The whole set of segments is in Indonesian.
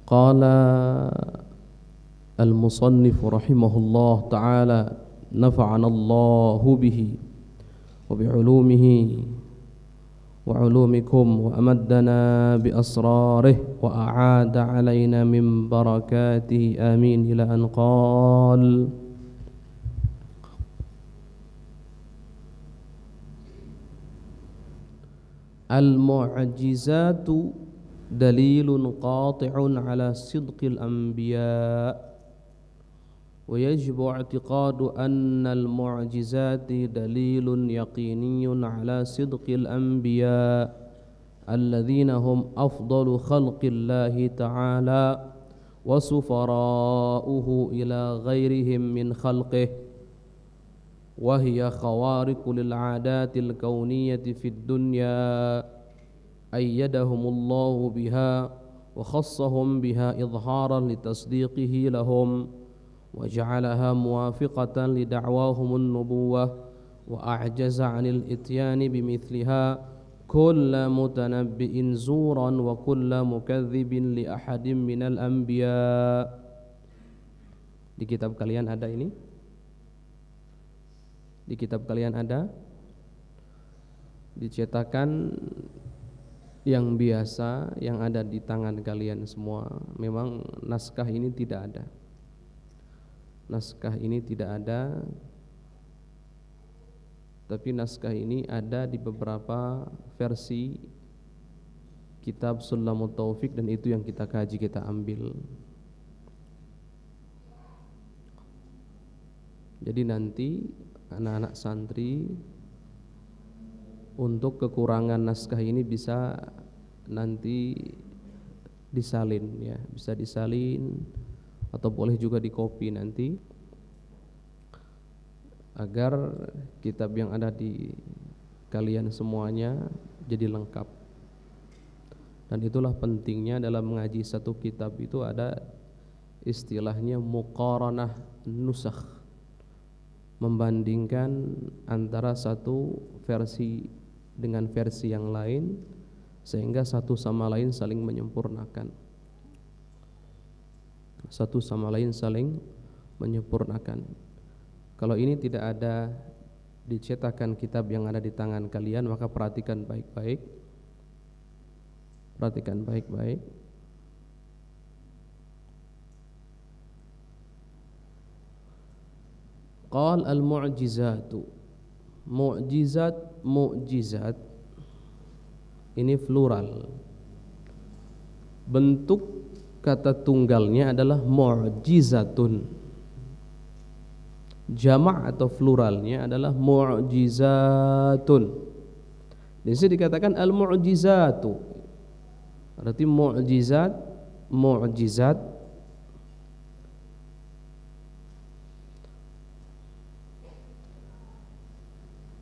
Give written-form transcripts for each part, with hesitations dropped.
Qala al-musannif rahimahullah ta'ala nafa'ana Allahu bihi wa bi'ulumihi wa 'ulumikum wa amaddana bi asrarih wa a'ada 'alaina min barakatihi amin ila an qala al-mu'jizatu dalilun qati'un ala sidqil anbiya wa yajibu i'tiqadu anna al-mu'jizati dalilun yaqiniyun ala sidqil anbiya alladhina hum afdalu khalqillahi ta'ala wa sufara'uhu ila ghairihim min khalqihi wa hiya khawariqu lil 'adatil kauniyyati fid dunya ayyadahumullahu biha wa khassahum biha idharan litasdiqihi lahum wa ja'alaha muwafiqatan li da'wahumun nubuwah wa a'jaza 'anil ityani bimithliha kullu mutanabbi'in zuran wa kullu mukadzibin li ahadin minal anbiya. Di kitab kalian ada ini? Di kitab kalian ada dicetakan yang biasa yang ada di tangan kalian semua. Memang naskah ini tidak ada. Naskah ini tidak ada. Tapi naskah ini ada di beberapa versi kitab Sulamut Taufik, dan itu yang kita kaji, kita ambil. Jadi nanti anak-anak santri untuk kekurangan naskah ini bisa nanti disalin ya, bisa disalin atau boleh juga dikopi nanti agar kitab yang ada di kalian semuanya jadi lengkap. Dan itulah pentingnya dalam mengaji satu kitab itu ada istilahnya muqaranah nusakh, membandingkan antara satu versi dengan versi yang lain sehingga satu sama lain saling menyempurnakan. Satu sama lain saling menyempurnakan. Kalau ini tidak ada dicetakan kitab yang ada di tangan kalian, maka perhatikan baik-baik. Perhatikan baik-baik. Qal al-mu'jizatu. Mu'jizat ini plural. Bentuk kata tunggalnya adalah mu'jizatun. Jama' atau pluralnya adalah mu'jizatun. Di sini dikatakan al-mu'jizatu. Berarti mu'jizat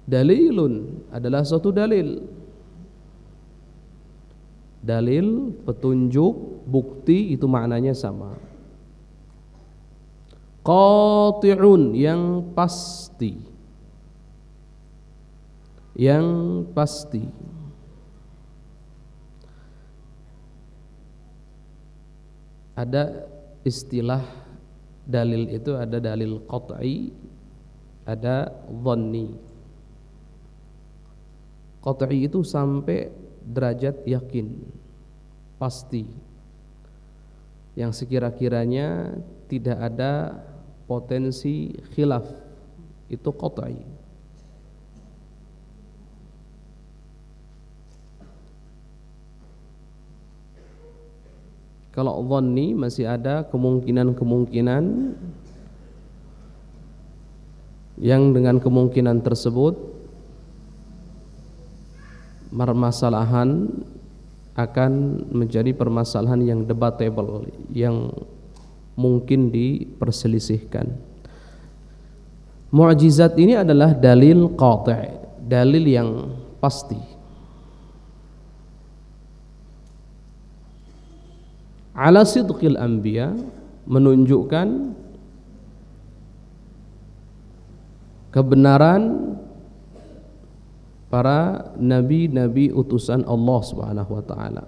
dalilun adalah suatu dalil. Dalil, petunjuk, bukti, itu maknanya sama. Qati'un, yang pasti. Yang pasti. Ada istilah dalil itu, ada dalil qat'i, ada dhanni. Qat'i itu sampai derajat yakin, pasti, yang sekira-kiranya tidak ada potensi khilaf, itu qat'i. Kalau dhanni masih ada kemungkinan-kemungkinan yang dengan kemungkinan tersebut permasalahan akan menjadi permasalahan yang debatable, yang mungkin diperselisihkan. Mu'jizat ini adalah dalil qati', dalil yang pasti. Ala sidqil anbiya, menunjukkan kebenaran para nabi-nabi utusan Allah Subhanahu wa taala.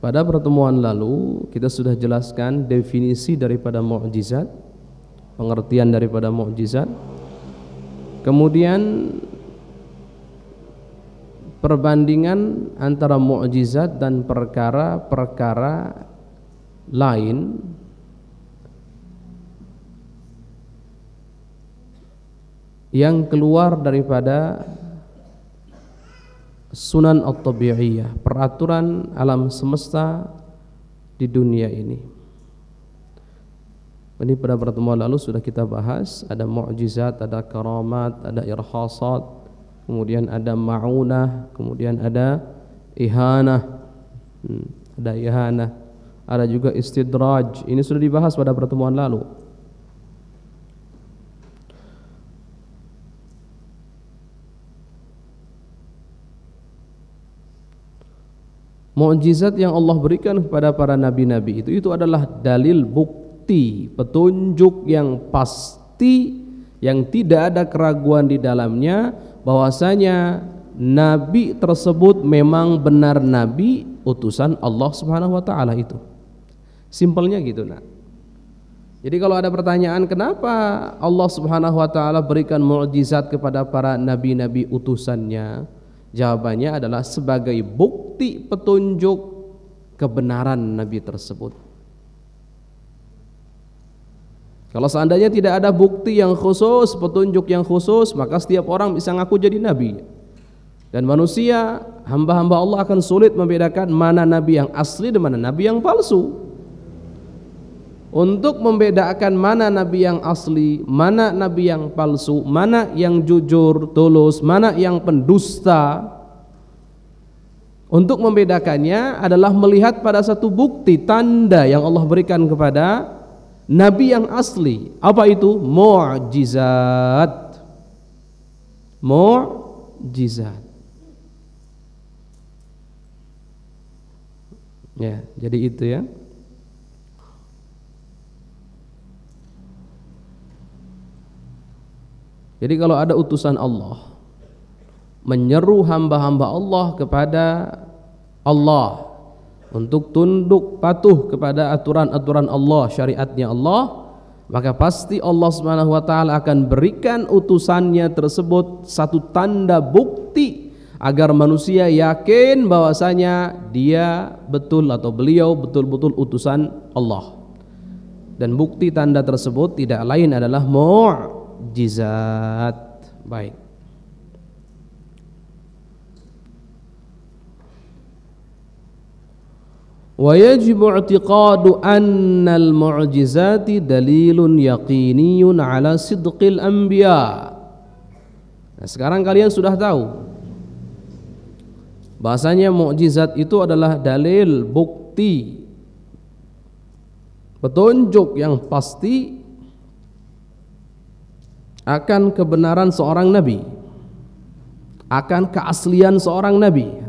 Pada pertemuan lalu kita sudah jelaskan definisi daripada mukjizat, pengertian daripada mukjizat. Kemudian perbandingan antara mukjizat dan perkara-perkara lain yang keluar daripada sunan at-tabi'iyah, peraturan alam semesta di dunia ini. Ini pada pertemuan lalu sudah kita bahas, ada mukjizat, ada karamat, ada irhasat, kemudian ada ma'unah, kemudian ada ihanah, ada juga istidraj. Ini sudah dibahas pada pertemuan lalu. Mukjizat yang Allah berikan kepada para nabi-nabi itu adalah dalil, bukti, petunjuk yang pasti, yang tidak ada keraguan di dalamnya, bahwasanya nabi tersebut memang benar nabi utusan Allah Subhanahu wa taala itu. Simpelnya gitu, nak. Jadi kalau ada pertanyaan kenapa Allah Subhanahu wa taala berikan mukjizat kepada para nabi-nabi utusannya, jawabannya adalah sebagai bukti petunjuk kebenaran nabi tersebut. Kalau seandainya tidak ada bukti yang khusus, petunjuk yang khusus, maka setiap orang bisa ngaku jadi nabi. Dan manusia, hamba-hamba Allah akan sulit membedakan mana nabi yang asli dan mana nabi yang palsu. Untuk membedakan mana nabi yang asli, mana nabi yang palsu, mana yang jujur, tulus, mana yang pendusta, untuk membedakannya adalah melihat pada satu bukti, tanda yang Allah berikan kepada nabi yang asli. Apa itu? Mu'jizat. Mu'jizat. Ya, jadi itu ya. Jadi kalau ada utusan Allah menyeru hamba-hamba Allah kepada Allah untuk tunduk patuh kepada aturan-aturan Allah, syariatnya Allah, maka pasti Allah Subhanahu wa taala akan berikan utusannya tersebut satu tanda bukti agar manusia yakin bahwasanya dia betul atau beliau betul-betul utusan Allah. Dan bukti tanda tersebut tidak lain adalah mukjizat. Baik. Wa yajibu i'tiqadu anna al-mu'jizati dalilun yaqiniyun ala sidqil anbiya. Nah, sekarang kalian sudah tahu bahasanya mukjizat itu adalah dalil, bukti, petunjuk yang pasti akan kebenaran seorang nabi, akan keaslian seorang nabi.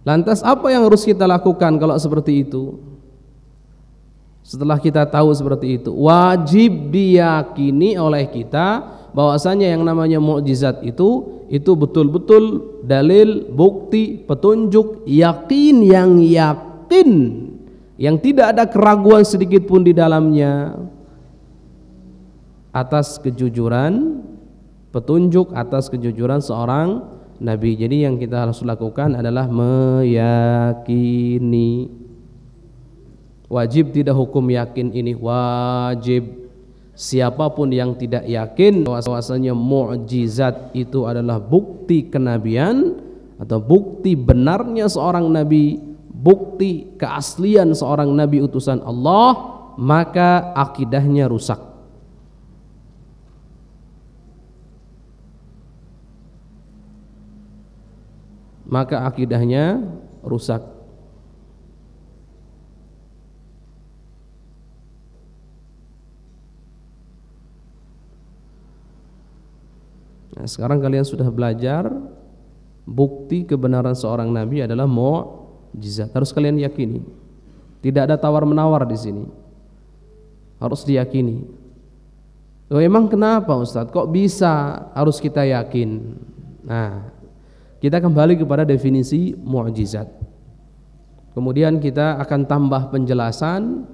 Lantas apa yang harus kita lakukan kalau seperti itu? Setelah kita tahu seperti itu, wajib diyakini oleh kita bahwasanya yang namanya mukjizat itu betul-betul dalil, bukti, petunjuk, yakin, yang tidak ada keraguan sedikit pun di dalamnya, atas kejujuran, petunjuk atas kejujuran seorang nabi. Jadi yang kita harus lakukan adalah meyakini. Wajib tidak hukum yakin ini wajib. Siapapun yang tidak yakin bahwasanya mukjizat itu adalah bukti kenabian atau bukti benarnya seorang nabi, bukti keaslian seorang nabi utusan Allah, maka akidahnya rusak. Maka akidahnya rusak. Nah, sekarang kalian sudah belajar bukti kebenaran seorang nabi adalah mukjizat. Harus kalian yakini. Tidak ada tawar-menawar di sini. Harus diyakini. Loh, emang kenapa Ustadz? Kok bisa harus kita yakin? Nah, kita kembali kepada definisi mukjizat. Kemudian kita akan tambah penjelasan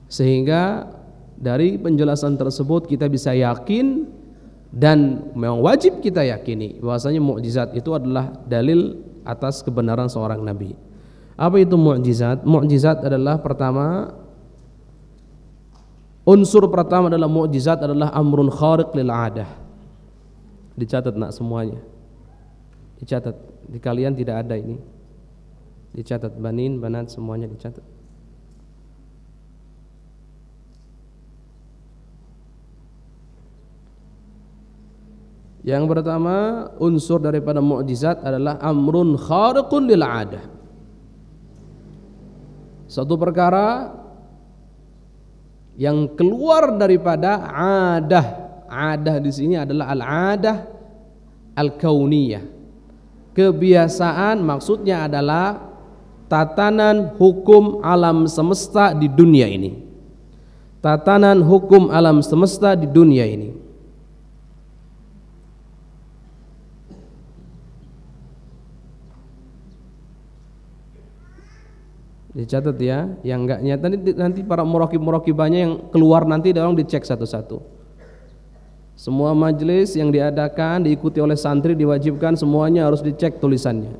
sehingga dari penjelasan tersebut kita bisa yakin dan memang wajib kita yakini bahwasanya mukjizat itu adalah dalil atas kebenaran seorang nabi. Apa itu mukjizat? Mukjizat adalah pertama, unsur pertama adalah mukjizat adalah amrun khariq lil adah. Dicatat nak semuanya. Dicatat. Di kalian tidak ada ini. Dicatat, banin, banat semuanya dicatat. Yang pertama, unsur daripada mukjizat adalah amrun khariqun lil adah. Satu perkara yang keluar daripada adah. Adah di sini adalah al-adah al-kauniyah. Kebiasaan maksudnya adalah tatanan hukum alam semesta di dunia ini. Tatanan hukum alam semesta di dunia ini. Dicatat ya, yang enggak nyata nanti para muraqib-muraqibahnya yang keluar nanti tolong dicek satu-satu. Semua majelis yang diadakan diikuti oleh santri diwajibkan semuanya harus dicek tulisannya.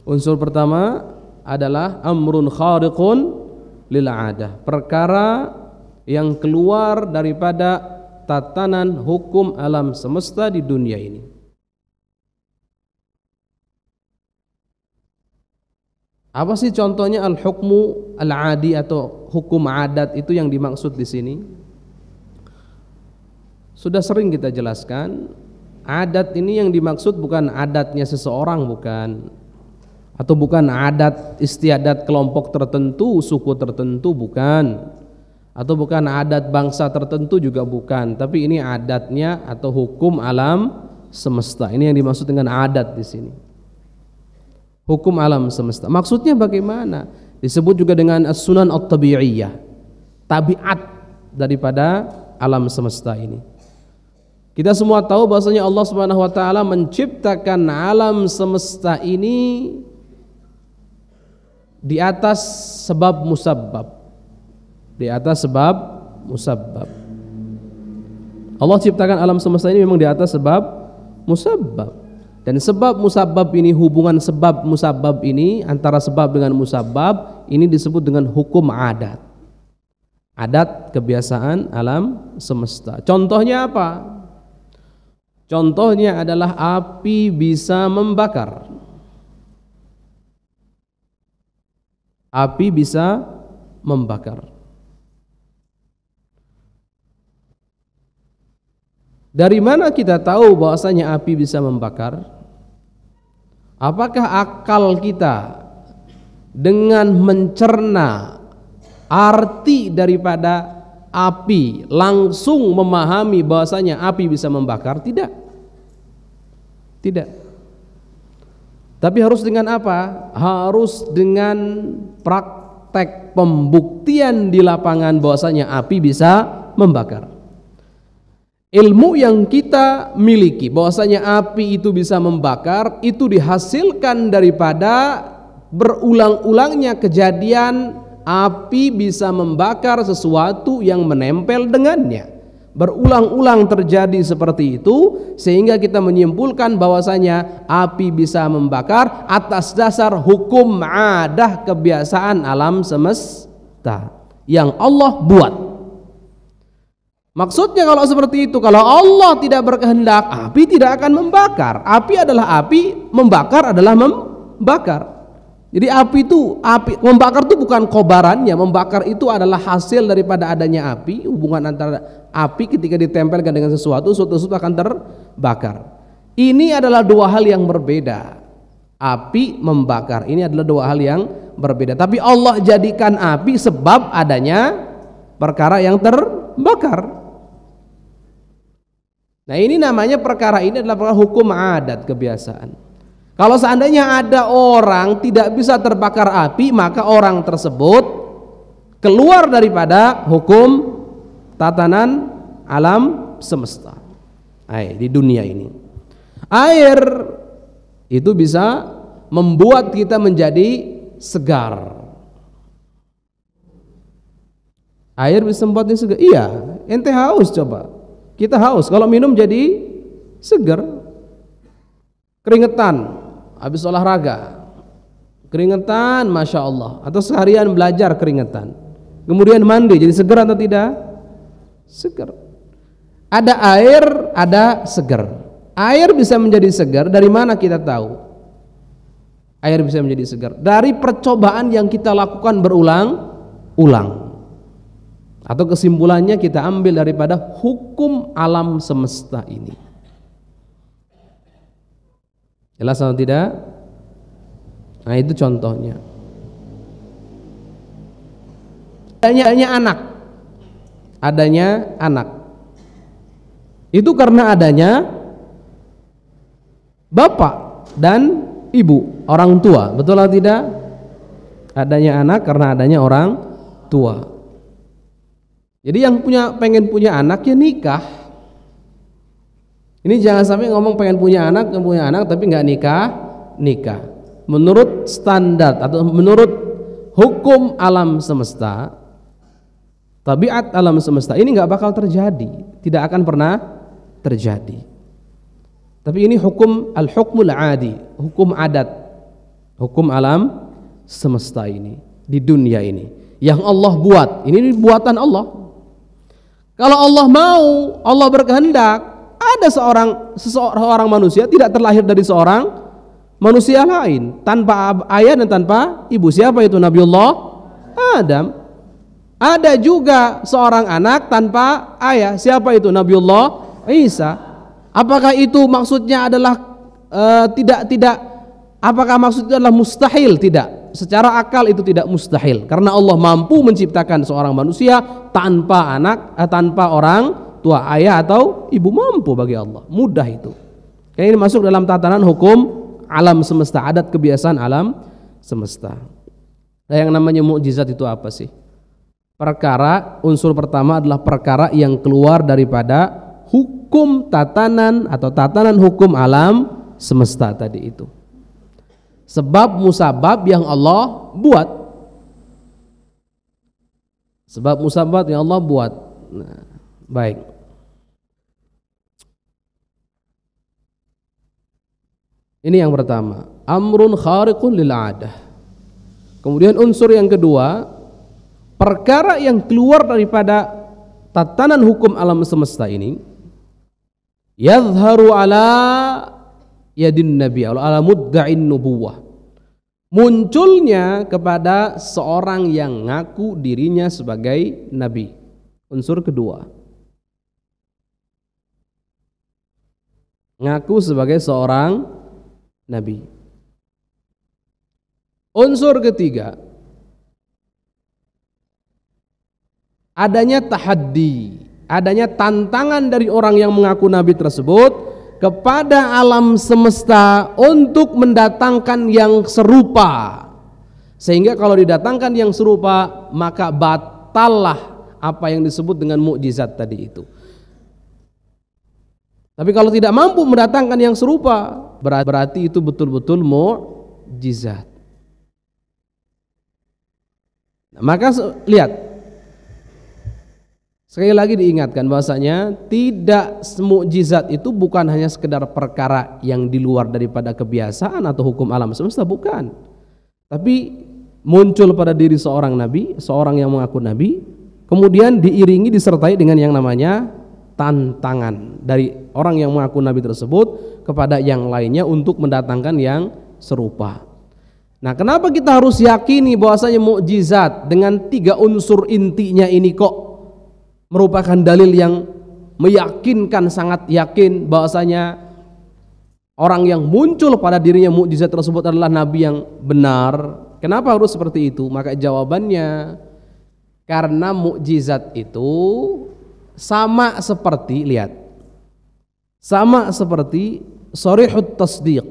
Unsur pertama adalah amrun khariqun lil adah, perkara yang keluar daripada tatanan hukum alam semesta di dunia ini. Apa sih contohnya al-hukmu al-adi atau hukum adat itu yang dimaksud di sini? Sudah sering kita jelaskan, adat ini yang dimaksud bukan adatnya seseorang, bukan, atau bukan adat istiadat kelompok tertentu, suku tertentu, bukan, atau bukan adat bangsa tertentu juga bukan, tapi ini adatnya atau hukum alam semesta. Ini yang dimaksud dengan adat di sini. Hukum alam semesta. Maksudnya bagaimana? Disebut juga dengan as-sunan at-tabi'iyah, tabiat daripada alam semesta ini. Kita semua tahu bahwasanya Allah Subhanahu wa taala menciptakan alam semesta ini di atas sebab musabbab. Di atas sebab musabbab. Allah ciptakan alam semesta ini memang di atas sebab musabbab. Dan sebab musabbab ini, hubungan sebab musabbab ini antara sebab dengan musabbab ini disebut dengan hukum adat. Adat kebiasaan alam semesta. Contohnya apa? Contohnya adalah api bisa membakar. Api bisa membakar. Dari mana kita tahu bahwasanya api bisa membakar? Apakah akal kita dengan mencerna arti daripada api langsung memahami bahwasanya api bisa membakar? Tidak. Tidak. Tapi harus dengan apa? Harus dengan praktek pembuktian di lapangan bahwasanya api bisa membakar. Ilmu yang kita miliki bahwasanya api itu bisa membakar itu dihasilkan daripada berulang-ulangnya kejadian api bisa membakar sesuatu yang menempel dengannya. Berulang-ulang terjadi seperti itu sehingga kita menyimpulkan bahwasanya api bisa membakar atas dasar hukum adah kebiasaan alam semesta yang Allah buat. Maksudnya kalau seperti itu, kalau Allah tidak berkehendak, api tidak akan membakar. Api adalah api, membakar adalah membakar. Jadi api membakar itu bukan kobarannya, membakar itu adalah hasil daripada adanya api. Hubungan antara api ketika ditempelkan dengan sesuatu akan terbakar. Ini adalah dua hal yang berbeda. Api membakar, ini adalah dua hal yang berbeda. Tapi Allah jadikan api sebab adanya perkara yang terbakar. Nah ini namanya perkara ini adalah perkara hukum adat kebiasaan. Kalau seandainya ada orang tidak bisa terbakar api, maka orang tersebut keluar daripada hukum tatanan alam semesta di dunia ini. Air itu bisa membuat kita menjadi segar. Air bisa membuatnya segar. Iya, ente haus coba. Kita haus, kalau minum jadi segar. Keringetan habis olahraga, keringetan, masya Allah. Atau seharian belajar keringetan, kemudian mandi, jadi segar atau tidak? Segar. Ada air, ada segar. Air bisa menjadi segar dari mana kita tahu? Air bisa menjadi segar dari percobaan yang kita lakukan berulang-ulang. Atau kesimpulannya kita ambil daripada hukum alam semesta ini. Jelas atau tidak? Nah, itu contohnya. Adanya anak. Itu karena adanya bapak dan ibu, orang tua. Betul atau tidak? Adanya anak karena adanya orang tua. Jadi yang pengen punya anak ya nikah. Ini jangan sampai ngomong pengen punya anak tapi nggak nikah. Menurut standar atau menurut hukum alam semesta, tabiat alam semesta ini nggak bakal terjadi, tidak akan pernah terjadi. Tapi ini hukum al-hukmul adi, hukum adat, hukum alam semesta ini di dunia ini yang Allah buat. Ini buatan Allah. Kalau Allah mau, Allah berkehendak, ada seseorang manusia tidak terlahir dari seorang manusia lain, tanpa ayah dan tanpa ibu. Siapa itu? Nabiullah Adam. Ada juga seorang anak tanpa ayah. Siapa itu? Nabiullah Isa. Apakah itu maksudnya adalah tidak? Apakah maksudnya adalah mustahil? Tidak. Secara akal itu tidak mustahil, karena Allah mampu menciptakan seorang manusia tanpa tanpa orang tua, ayah atau ibu. Mampu bagi Allah, mudah itu. Ini masuk dalam tatanan hukum alam semesta, adat kebiasaan alam semesta. Nah, yang namanya mukjizat itu apa sih? Perkara, unsur pertama adalah perkara yang keluar daripada hukum tatanan atau tatanan hukum alam semesta tadi itu. Sebab musabab yang Allah buat. Sebab musabab yang Allah buat. Nah, baik. Ini yang pertama, amrun khariqun lil adah. Kemudian unsur yang kedua, perkara yang keluar daripada tatanan hukum alam semesta ini, yadhharu ala yadin nabi, ala mudda'in nubuwah, munculnya kepada seorang yang ngaku dirinya sebagai nabi. Unsur kedua, ngaku sebagai seorang nabi. Unsur ketiga, adanya tahaddi, adanya tantangan dari orang yang mengaku nabi tersebut kepada alam semesta untuk mendatangkan yang serupa, sehingga kalau didatangkan yang serupa maka batallah apa yang disebut dengan mukjizat tadi itu. Tapi kalau tidak mampu mendatangkan yang serupa, berarti itu betul-betul mukjizat. Nah, maka lihat, sekali lagi diingatkan bahwasanya tidak mukjizat itu bukan hanya sekedar perkara yang di luar daripada kebiasaan atau hukum alam semesta, bukan. Tapi muncul pada diri seorang nabi, seorang yang mengaku nabi, kemudian diiringi disertai dengan yang namanya tantangan dari orang yang mengaku nabi tersebut kepada yang lainnya untuk mendatangkan yang serupa. Nah, kenapa kita harus yakini bahwasanya mukjizat dengan tiga unsur intinya ini kok merupakan dalil yang meyakinkan, sangat yakin bahwasanya orang yang muncul pada dirinya mukjizat tersebut adalah nabi yang benar? Kenapa harus seperti itu? Maka jawabannya, karena mukjizat itu sama seperti, lihat, sama seperti sharihut tasdiq.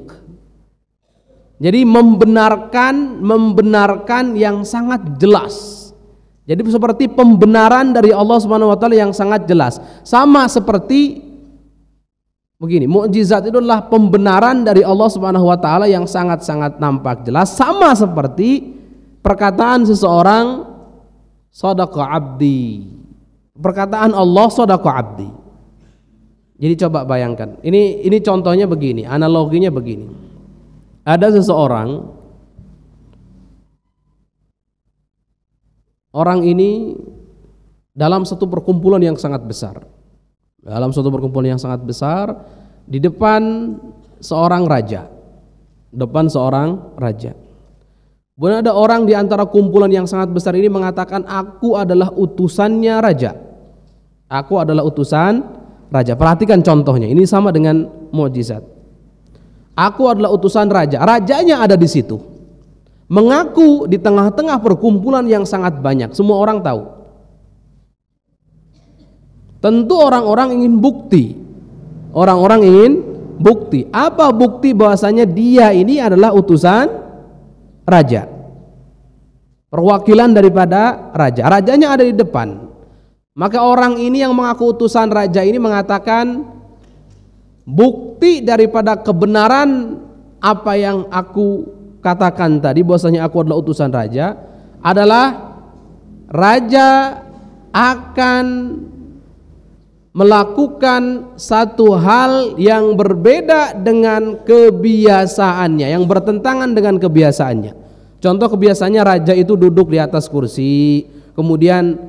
Jadi membenarkan yang sangat jelas. Jadi seperti pembenaran dari Allah Subhanahu wa taala yang sangat jelas. Sama seperti Begini, mukjizat itu adalah pembenaran dari Allah Subhanahu wa taala yang sangat-sangat nampak jelas, sama seperti perkataan seseorang shadaqa abdi. Perkataan Allah shadaqa abdi. Jadi coba bayangkan. Ini contohnya begini, analoginya begini. Ada seseorang, orang ini dalam satu perkumpulan yang sangat besar. Dalam suatu perkumpulan yang sangat besar, di depan seorang raja. Depan seorang raja. Kemudian ada orang di antara kumpulan yang sangat besar ini mengatakan, aku adalah utusannya raja. Aku adalah utusan raja. Perhatikan contohnya, ini sama dengan mukjizat. Aku adalah utusan raja. Rajanya ada di situ. Mengaku di tengah-tengah perkumpulan yang sangat banyak. Semua orang tahu. Tentu orang-orang ingin bukti. Orang-orang ingin bukti. Apa bukti bahwasanya dia ini adalah utusan raja? Perwakilan daripada raja. Rajanya ada di depan. Maka orang ini yang mengaku utusan raja ini mengatakan, bukti daripada kebenaran apa yang aku katakan tadi bahwasanya aku adalah utusan raja adalah raja akan melakukan satu hal yang berbeda dengan kebiasaannya, yang bertentangan dengan kebiasaannya. Contoh kebiasaannya, raja itu duduk di atas kursi, kemudian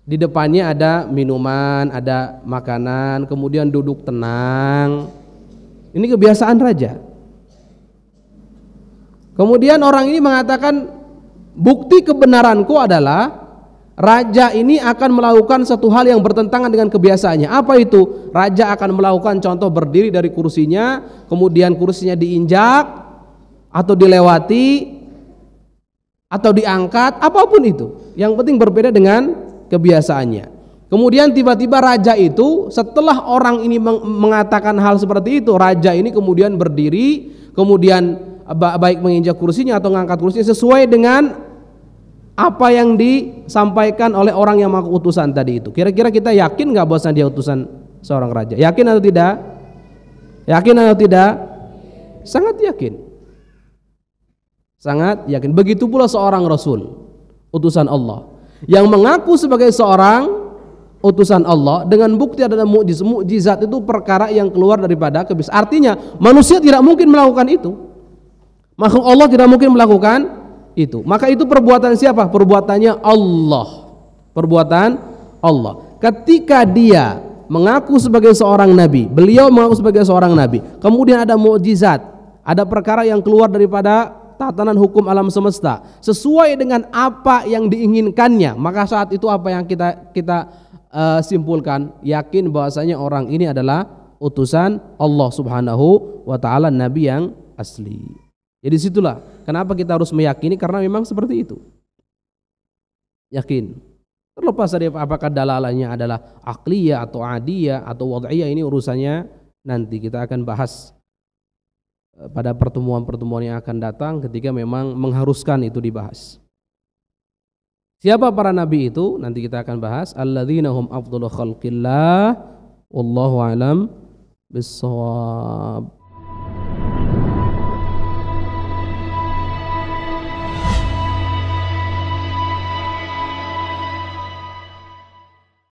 di depannya ada minuman, ada makanan, kemudian duduk tenang. Ini kebiasaan raja. Kemudian orang ini mengatakan, bukti kebenaranku adalah raja ini akan melakukan satu hal yang bertentangan dengan kebiasaannya. Apa itu? Raja akan melakukan contoh berdiri dari kursinya, kemudian kursinya diinjak atau dilewati atau diangkat, apapun itu. Yang penting berbeda dengan kebiasaannya. Kemudian tiba-tiba raja itu, setelah orang ini mengatakan hal seperti itu, raja ini kemudian berdiri, kemudian baik menginjak kursinya atau mengangkat kursinya sesuai dengan apa yang disampaikan oleh orang yang mengaku utusan tadi itu. Kira-kira kita yakin nggak bahwa dia utusan seorang raja? Yakin atau tidak? Yakin atau tidak? Sangat yakin. Sangat yakin. Begitu pula seorang rasul, utusan Allah, yang mengaku sebagai seorang utusan Allah dengan bukti adalah mukjizat. Mukjizat itu perkara yang keluar daripada kebiasaan. Artinya manusia tidak mungkin melakukan itu. Makhluk Allah tidak mungkin melakukan itu. Maka itu perbuatan siapa? Perbuatannya Allah. Perbuatan Allah. Ketika dia mengaku sebagai seorang nabi, beliau mengaku sebagai seorang nabi, kemudian ada mukjizat, ada perkara yang keluar daripada tatanan hukum alam semesta sesuai dengan apa yang diinginkannya, maka saat itu apa yang kita simpulkan, yakin bahwasanya orang ini adalah utusan Allah Subhanahu wa taala, nabi yang asli. Jadi situlah kenapa kita harus meyakini, karena memang seperti itu. Yakin. Terlepas dari apakah dalalannya adalah akliyah atau adiyah atau wad'iyah, ini urusannya nanti kita akan bahas pada pertemuan-pertemuan yang akan datang ketika memang mengharuskan itu dibahas. Siapa para nabi itu? Nanti kita akan bahas. Alladzina hum afdhalu khalqillah wallahu alam bissawab.